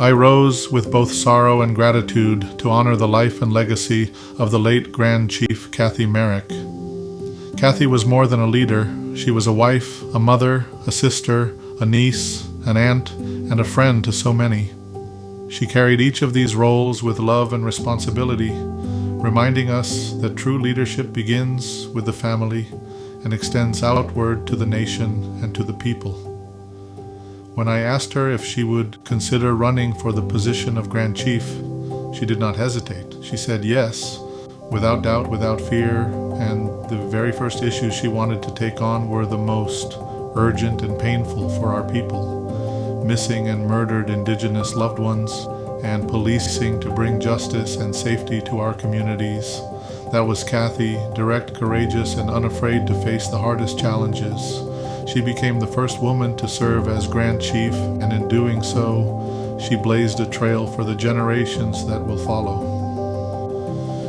I rose with both sorrow and gratitude to honor the life and legacy of the late Grand Chief CATHY Merrick. CATHY was more than a leader. She was a wife, a mother, a sister, a niece, an aunt, and a friend to so many. She carried each of these roles with love and responsibility, reminding us that true leadership begins with the family and extends outward to the nation and to the people. When I asked her if she would consider running for the position of Grand Chief, she did not hesitate. She said yes, without doubt, without fear, and the very first issues she wanted to take on were the most urgent and painful for our people: missing and murdered Indigenous loved ones, and policing to bring justice and safety to our communities. That was CATHY, direct, courageous, and unafraid to face the hardest challenges. She became the first woman to serve as Grand Chief, and in doing so, she blazed a trail for the generations that will follow.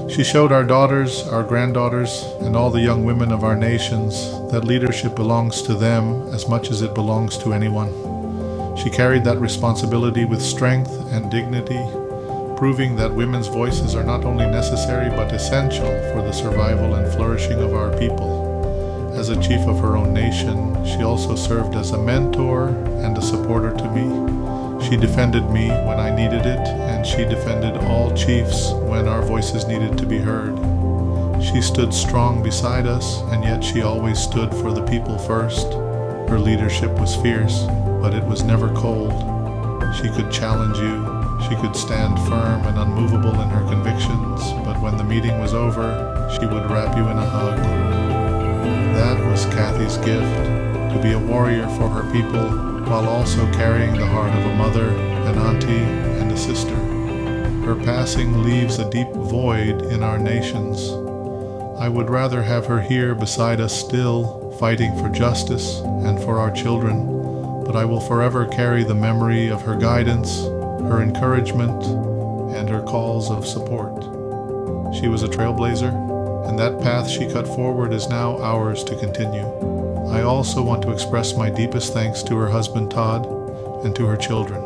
She showed our daughters, our granddaughters, and all the young women of our nations that leadership belongs to them as much as it belongs to anyone. She carried that responsibility with strength and dignity, proving that women's voices are not only necessary but essential for the survival and flourishing of our people. As a chief of her own nation, she also served as a mentor and a supporter to me. She defended me when I needed it, and she defended all chiefs when our voices needed to be heard. She stood strong beside us, and yet she always stood for the people first. Her leadership was fierce, but it was never cold. She could challenge you. She could stand firm and unmovable in her convictions, but when the meeting was over, she would wrap you in a hug. That was CATHY's gift, to be a warrior for her people, while also carrying the heart of a mother, an auntie, and a sister. Her passing leaves a deep void in our nations. I would rather have her here beside us still, fighting for justice and for our children, but I will forever carry the memory of her guidance, her encouragement, and her calls of support. She was a trailblazer, and that path she cut forward is now ours to continue. I also want to express my deepest thanks to her husband Todd and to her children.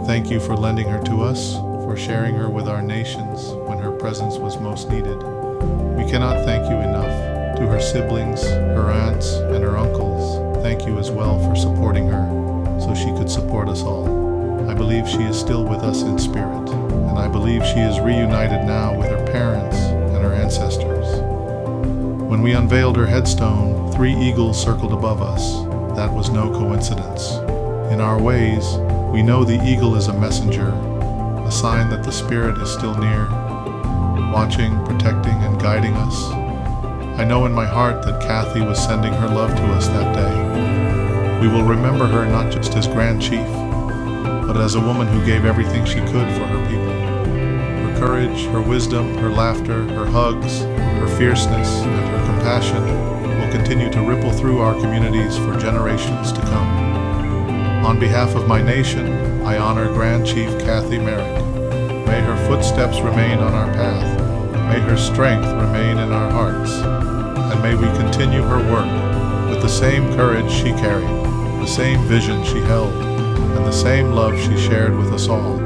Thank you for lending her to us, for sharing her with our nations when her presence was most needed. We cannot thank you enough. To her siblings, her aunts, and her uncles, thank you as well for supporting her so she could support us all. I believe she is still with us in spirit, and I believe she is reunited now with her parents and her ancestors. When we unveiled her headstone, 3 eagles circled above us. That was no coincidence. In our ways, we know the eagle is a messenger, a sign that the Spirit is still near, watching, protecting, and guiding us. I know in my heart that CATHY was sending her love to us that day. We will remember her not just as Grand Chief, but as a woman who gave everything she could for her people. Her courage, her wisdom, her laughter, her hugs, her fierceness, and her compassion will continue to ripple through our communities for generations to come. On behalf of my nation, I honor Grand Chief CATHY Merrick. May her footsteps remain on our path. May her strength remain in our hearts. And may we continue her work with the same courage she carried, the same vision she held, and the same love she shared with us all.